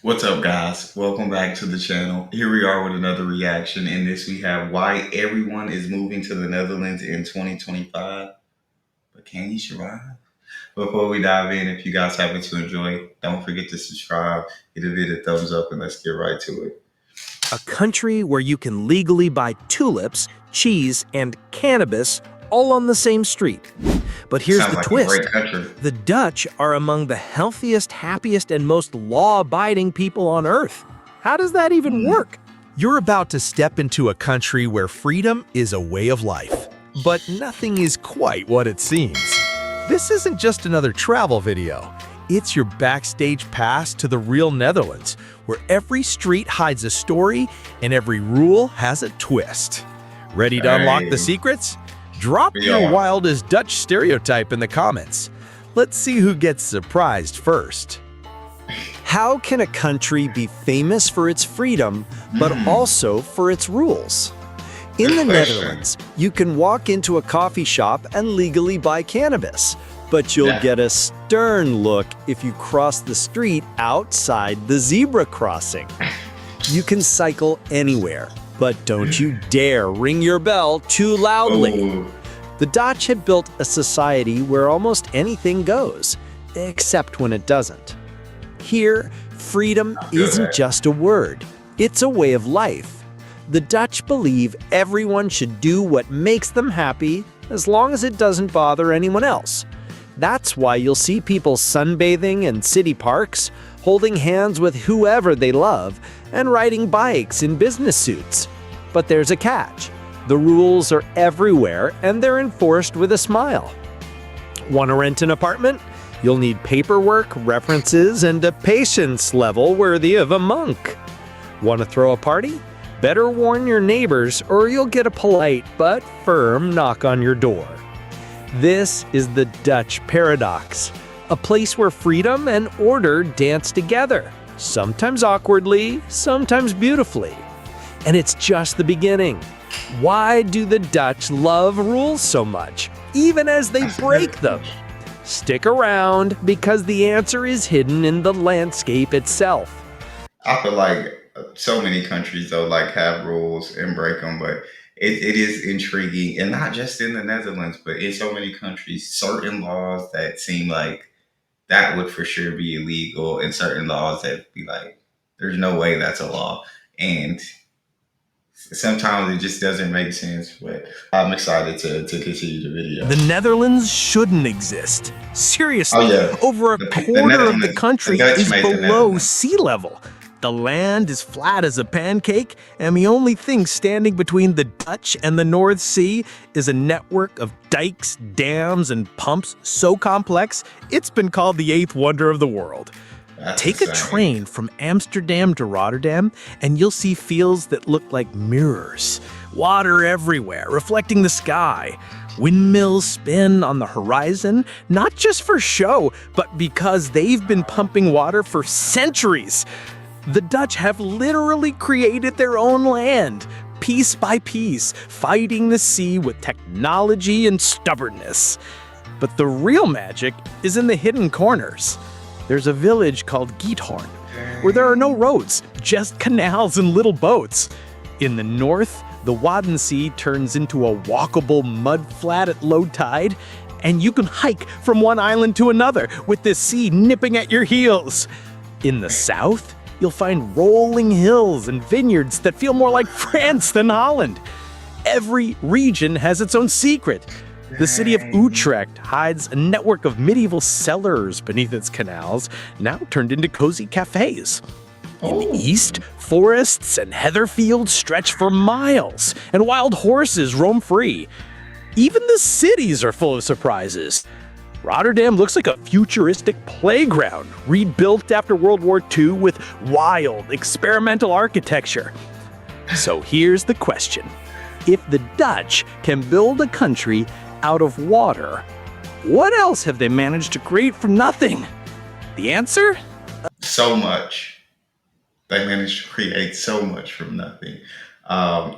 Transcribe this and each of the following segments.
What's up, guys? Welcome back to the channel. Here we are with another reaction. In this, we have why everyone is moving to the Netherlands in 2025. But can you survive? Before we dive in, if you guys happen to enjoy, don't forget to subscribe, give the video a thumbs up, and let's get right to it. A country where you can legally buy tulips, cheese, and cannabis all on the same street. But here's Sounds the like a twist. great country. The Dutch are among the healthiest, happiest, and most law-abiding people on Earth. How does that even work? You're about to step into a country where freedom is a way of life. But nothing is quite what it seems. This isn't just another travel video. It's your backstage pass to the real Netherlands, where every street hides a story and every rule has a twist. Ready to unlock the secrets? Drop your wildest Dutch stereotype in the comments. Let's see who gets surprised first. How can a country be famous for its freedom, but also for its rules? In the Netherlands, you can walk into a coffee shop and legally buy cannabis, but you'll get a stern look if you cross the street outside the zebra crossing. You can cycle anywhere, but don't you dare ring your bell too loudly. The Dutch had built a society where almost anything goes, except when it doesn't. Here, freedom isn't just a word, it's a way of life. The Dutch believe everyone should do what makes them happy as long as it doesn't bother anyone else. That's why you'll see people sunbathing in city parks, holding hands with whoever they love, and riding bikes in business suits. But there's a catch. The rules are everywhere and they're enforced with a smile. Want to rent an apartment? You'll need paperwork, references, and a patience level worthy of a monk. Want to throw a party? Better warn your neighbors or you'll get a polite but firm knock on your door. This is the Dutch paradox, a place where freedom and order dance together, sometimes awkwardly, sometimes beautifully. And it's just the beginning. Why do the Dutch love rules so much, even as they break them? Stick around, because the answer is hidden in the landscape itself. I feel like so many countries though have rules and break them, but it is intriguing, and not just in the Netherlands, but in so many countries, certain laws that seem like that would for sure be illegal, and certain laws that be like, there's no way that's a law. And sometimes it just doesn't make sense, but I'm excited to continue the video. The Netherlands shouldn't exist. Seriously, over a quarter of the country is below sea level. The land is flat as a pancake, and the only thing standing between the Dutch and the North Sea is a network of dikes, dams, and pumps so complex, it's been called the eighth wonder of the world. Take a train from Amsterdam to Rotterdam, and you'll see fields that look like mirrors. Water everywhere, reflecting the sky. Windmills spin on the horizon, not just for show, but because they've been pumping water for centuries. The Dutch have literally created their own land, piece by piece, fighting the sea with technology and stubbornness. But the real magic is in the hidden corners. There's a village called Giethoorn, where there are no roads, just canals and little boats. In the north, the Waddenzee turns into a walkable mudflat at low tide, and you can hike from one island to another with the sea nipping at your heels. In the south, you'll find rolling hills and vineyards that feel more like France than Holland. Every region has its own secret. The city of Utrecht hides a network of medieval cellars beneath its canals, now turned into cozy cafes. In the east, forests and heather fields stretch for miles, and wild horses roam free. Even the cities are full of surprises. Rotterdam looks like a futuristic playground, rebuilt after World War II with wild, experimental architecture. So here's the question. If the Dutch can build a country out of water, what else have they managed to create from nothing? The answer? So much. They managed to create so much from nothing. They're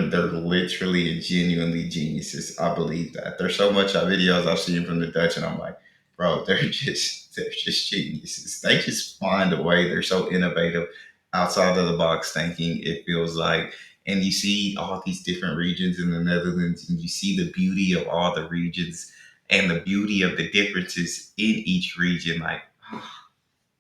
literally and genuinely geniuses. I believe that. There's so much videos I've seen from the Dutch, and I'm like, bro, they're just they're just geniuses. They just find a way. They're so innovative, outside of the box thinking, it feels like. And you see all these different regions in the Netherlands, and you see the beauty of all the regions and the beauty of the differences in each region. Like,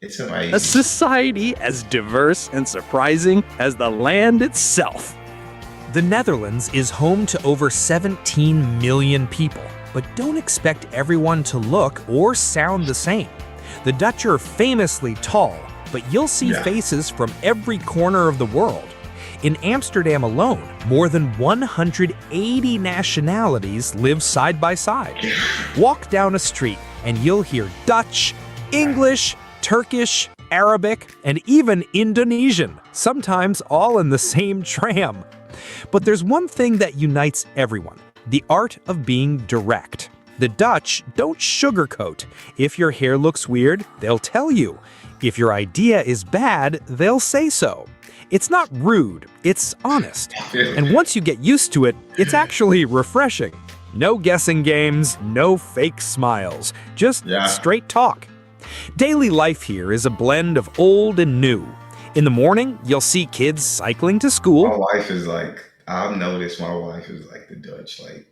it's amazing. A society as diverse and surprising as the land itself. The Netherlands is home to over 17 million people, but don't expect everyone to look or sound the same. The Dutch are famously tall, but you'll see faces from every corner of the world. In Amsterdam alone, more than 180 nationalities live side by side. Walk down a street and you'll hear Dutch, English, Turkish, Arabic, and even Indonesian, sometimes all in the same tram. But there's one thing that unites everyone: the art of being direct. The Dutch don't sugarcoat. If your hair looks weird, they'll tell you. If your idea is bad, they'll say so. It's not rude, it's honest. And once you get used to it, it's actually refreshing. No guessing games, no fake smiles, just straight talk. Daily life here is a blend of old and new. In the morning, you'll see kids cycling to school. My wife is like, I've noticed my wife is like the Dutch, like,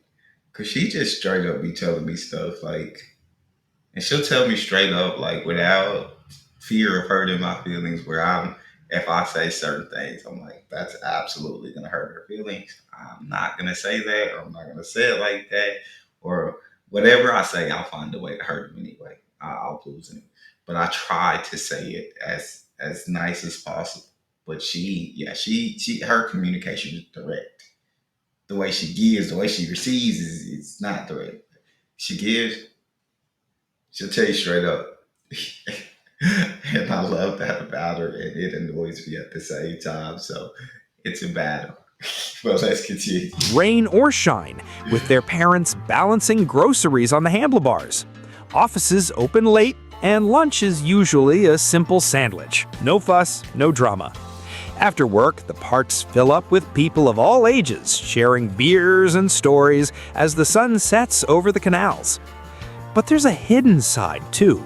cause she just straight up be telling me stuff, like, and she'll tell me straight up, like, without fear of hurting my feelings, if I say certain things, I'm like, that's absolutely gonna hurt her feelings. I'm not gonna say that, or I'm not gonna say it like that, or whatever I say, I'll find a way to hurt him anyway. I'll lose him. But I try to say it as nice as possible. But her communication is direct. The way she gives, the way she receives is not direct. She gives, she'll tell you straight up. And I love that about her, and it annoys me at the same time. So it's a battle. Well, let's continue. Rain or shine, with their parents balancing groceries on the handlebars. Offices open late, and lunch is usually a simple sandwich. No fuss, no drama. After work, the parks fill up with people of all ages, sharing beers and stories as the sun sets over the canals. But there's a hidden side, too.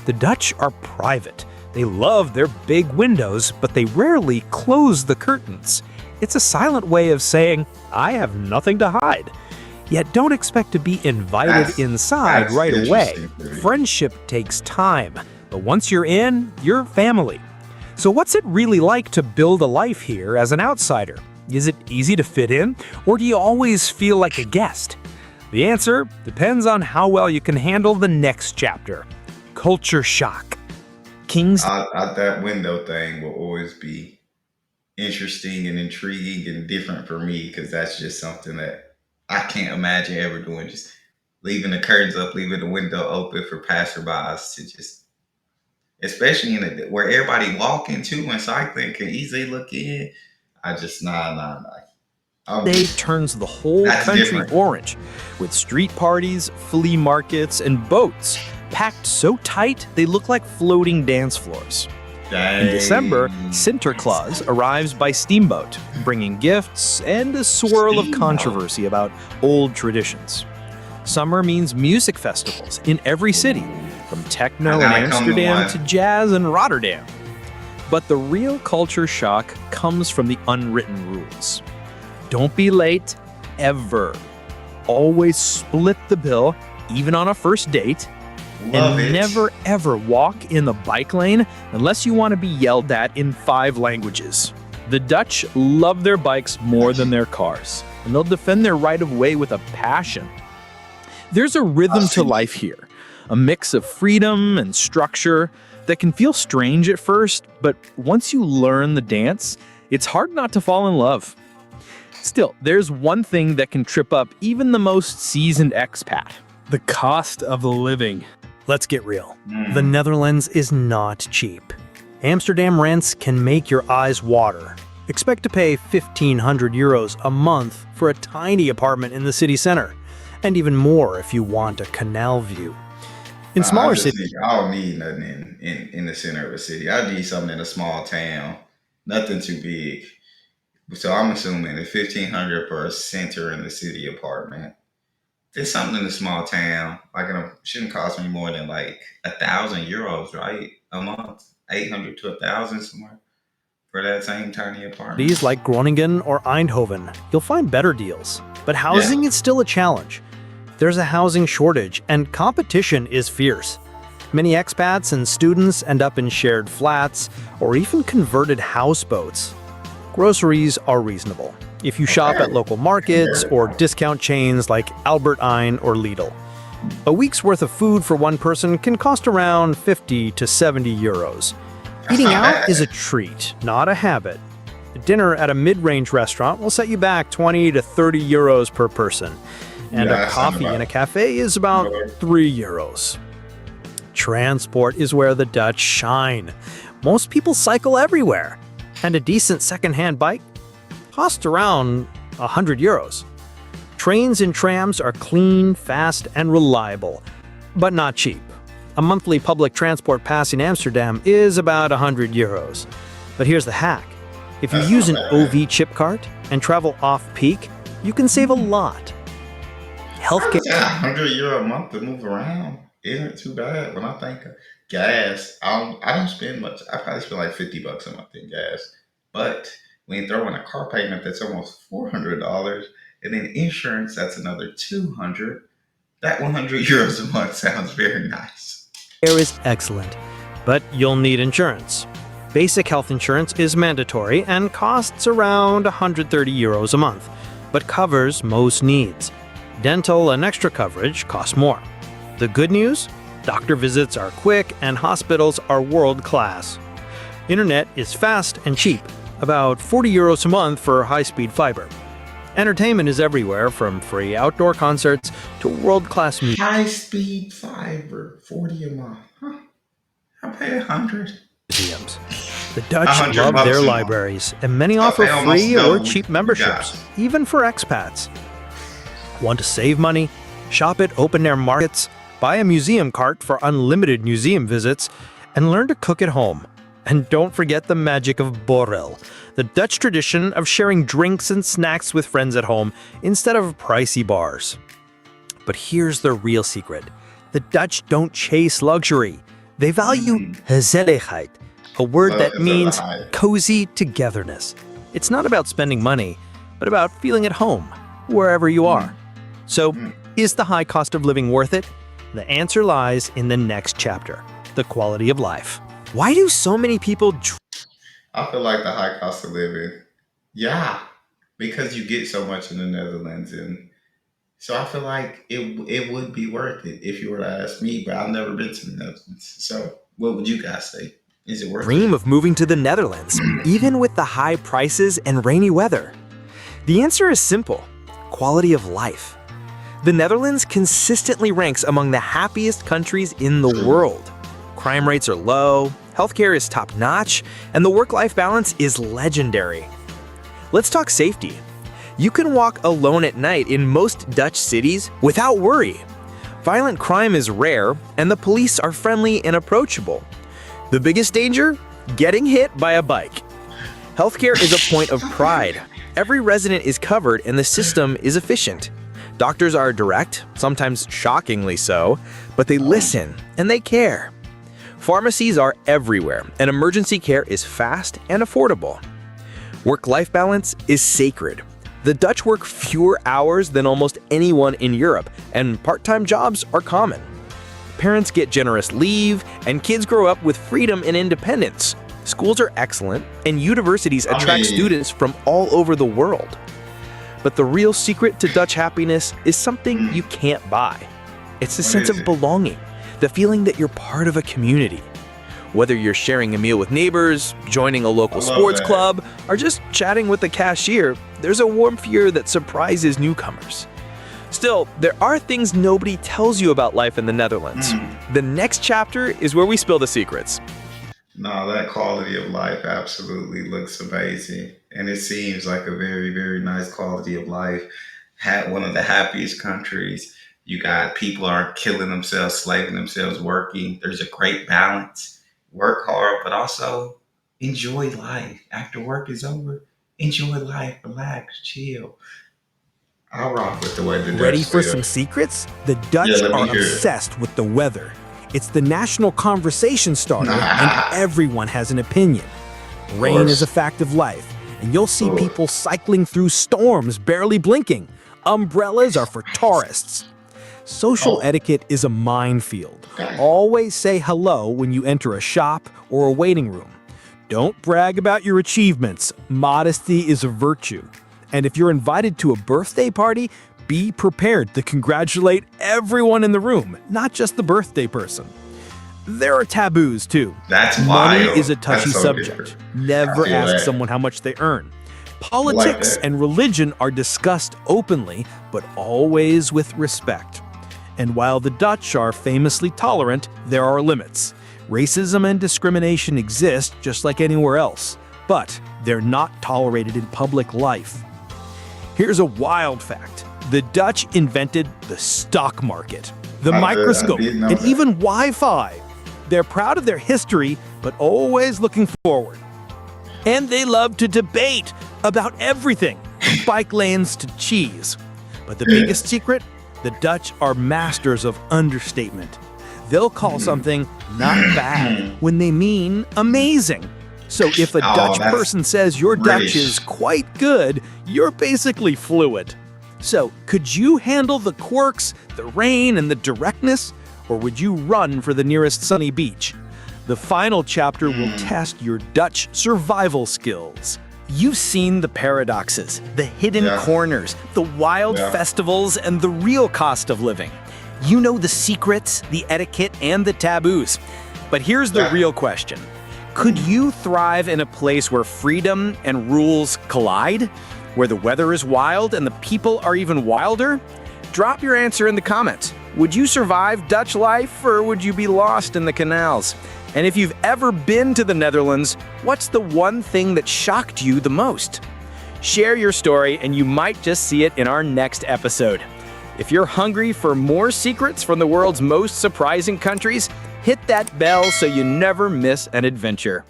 The Dutch are private. They love their big windows, but they rarely close the curtains. It's a silent way of saying, I have nothing to hide. Yet don't expect to be invited inside right away. Friendship takes time, but once you're in, you're family. So what's it really like to build a life here as an outsider? Is it easy to fit in, or do you always feel like a guest? The answer depends on how well you can handle the next chapter. Culture shock. That window thing will always be interesting and intriguing and different for me, because that's just something that I can't imagine ever doing. Just leaving the curtains up, leaving the window open for passerbys to just, especially where everybody walking to and cycling can easily look in. I just, nah. Day turns the whole country orange, with street parties, flea markets, and boats packed so tight they look like floating dance floors. In December, Sinterklaas arrives by steamboat, bringing gifts and a swirl of controversy about old traditions. Summer means music festivals in every city, from techno in Amsterdam to jazz in Rotterdam. But the real culture shock comes from the unwritten rules. Don't be late, ever. Always split the bill, even on a first date. Never ever walk in the bike lane unless you want to be yelled at in 5 languages. The Dutch love their bikes more than their cars, and they'll defend their right of way with a passion. There's a rhythm to life here, a mix of freedom and structure that can feel strange at first, but once you learn the dance, it's hard not to fall in love. Still, there's one thing that can trip up even the most seasoned expat: the cost of living. Let's get real. The Netherlands is not cheap. Amsterdam rents can make your eyes water. Expect to pay 1,500 euros a month for a tiny apartment in the city center, and even more if you want a canal view. In smaller cities, I don't need nothing in the center of a city. I need something in a small town, nothing too big. So I'm assuming it's 1,500 for a center in the city apartment. It's something in a small town. Like it shouldn't cost me more than like €1,000, right? A month, 800 to 1,000 somewhere for that same tiny apartment. Cities like Groningen or Eindhoven, you'll find better deals. But housing is still a challenge. There's a housing shortage, and competition is fierce. Many expats and students end up in shared flats or even converted houseboats. Groceries are reasonable if you shop at local markets or discount chains like Albert Heijn or Lidl. A week's worth of food for one person can cost around 50 to 70 euros. Eating out is a treat, not a habit. Dinner at a mid-range restaurant will set you back 20 to 30 euros per person, and a coffee in a cafe is about 3 euros. Transport is where the Dutch shine. Most people cycle everywhere, and a decent second-hand bike costs around 100 euros. Trains and trams are clean, fast, and reliable, but not cheap. A monthly public transport pass in Amsterdam is about 100 euros. But here's the hack. If you use an OV chip card and travel off-peak, you can save a lot. Healthcare. €100 a month to move around isn't too bad. When I think of gas, I don't spend much. I probably spend like $50 a month in gas. But when you throw in a car payment that's almost $400, and then insurance that's another $200, that €100 a month sounds very nice. Care is excellent, but you'll need insurance. Basic health insurance is mandatory and costs around 130 euros a month, but covers most needs. Dental and extra coverage cost more. The good news? Doctor visits are quick and hospitals are world-class. Internet is fast and cheap, about 40 euros a month for high-speed fiber. Entertainment is everywhere, from free outdoor concerts to world-class music. High-speed fiber, 40 a month. Huh? I pay 100. Museums. The Dutch love their libraries, and many offer free or cheap memberships, even for expats. Want to save money? Shop at open-air markets, buy a museum cart for unlimited museum visits, and learn to cook at home. And don't forget the magic of borrel, the Dutch tradition of sharing drinks and snacks with friends at home instead of pricey bars. But here's the real secret. The Dutch don't chase luxury. They value gezelligheid, a word that means cozy togetherness. It's not about spending money, but about feeling at home, wherever you are. So, is the high cost of living worth it? The answer lies in the next chapter, the quality of life. Why do so many people... I feel like the high cost of living. Yeah, because you get so much in the Netherlands, and so I feel like it would be worth it if you were to ask me, but I've never been to the Netherlands. So what would you guys say? Is it worth it? Dream of moving to the Netherlands, even with the high prices and rainy weather? The answer is simple: quality of life. The Netherlands consistently ranks among the happiest countries in the world. Crime rates are low, healthcare is top-notch, and the work-life balance is legendary. Let's talk safety. You can walk alone at night in most Dutch cities without worry. Violent crime is rare, and the police are friendly and approachable. The biggest danger? Getting hit by a bike. Healthcare is a point of pride. Every resident is covered and the system is efficient. Doctors are direct, sometimes shockingly so, but they listen and they care. Pharmacies are everywhere, and emergency care is fast and affordable. Work-life balance is sacred. The Dutch work fewer hours than almost anyone in Europe, and part-time jobs are common. Parents get generous leave, and kids grow up with freedom and independence. Schools are excellent, and universities attract students from all over the world. But the real secret to Dutch happiness is something you can't buy. It's the sense of belonging, the feeling that you're part of a community. Whether you're sharing a meal with neighbors, joining a local sports club, or just chatting with the cashier, there's a warmth here that surprises newcomers. Still, there are things nobody tells you about life in the Netherlands. The next chapter is where we spill the secrets. No, that quality of life absolutely looks amazing. And it seems like a very, very nice quality of life. One of the happiest countries. You got people aren't killing themselves, slaving themselves, working. There's a great balance. Work hard, but also enjoy life. After work is over, enjoy life, relax, chill. I'll rock with the way the Dutch Ready for live. some secrets? The Dutch are obsessed with the weather. It's the national conversation starter, and everyone has an opinion. Rain is a fact of life, and you'll see people cycling through storms barely blinking. Umbrellas are for tourists. Social etiquette is a minefield. Always say hello when you enter a shop or a waiting room. Don't brag about your achievements. Modesty is a virtue. And if you're invited to a birthday party, be prepared to congratulate everyone in the room, not just the birthday person. There are taboos, too. That's Money wild. is a touchy subject. Different. Never ask someone how much they earn. Politics and religion are discussed openly, but always with respect. And while the Dutch are famously tolerant, there are limits. Racism and discrimination exist just like anywhere else, but they're not tolerated in public life. Here's a wild fact. The Dutch invented the stock market, the microscope, and even Wi-Fi. They're proud of their history, but always looking forward. And they love to debate about everything, from bike lanes to cheese. But the biggest secret? The Dutch are masters of understatement. They'll call something not bad when they mean amazing. So if a Dutch person says your Dutch is quite good, you're basically fluent. So could you handle the quirks, the rain, and the directness? Or would you run for the nearest sunny beach? The final chapter will test your Dutch survival skills. You've seen the paradoxes, the hidden corners, the wild festivals, and the real cost of living. You know the secrets, the etiquette, and the taboos. But here's the real question. Could you thrive in a place where freedom and rules collide? Where the weather is wild and the people are even wilder? Drop your answer in the comments. Would you survive Dutch life, or would you be lost in the canals? And if you've ever been to the Netherlands, what's the one thing that shocked you the most? Share your story and you might just see it in our next episode. If you're hungry for more secrets from the world's most surprising countries, hit that bell so you never miss an adventure.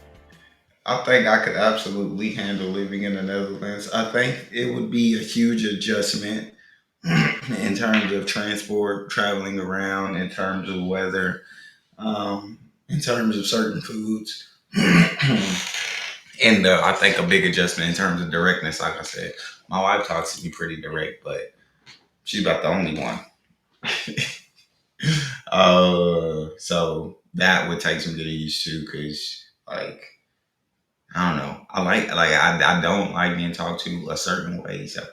I think I could absolutely handle living in the Netherlands. I think it would be a huge adjustment in terms of transport, traveling around, in terms of weather, in terms of certain foods. And I think a big adjustment in terms of directness, like I said. My wife talks to me pretty direct, but she's about the only one. So that would take some getting used to, because, like, I don't know. I don't like being talked to a certain way. So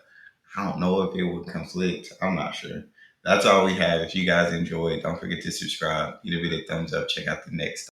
I don't know if it would conflict. I'm not sure. That's all we have. If you guys enjoyed, don't forget to subscribe. Give it a thumbs up. Check out the next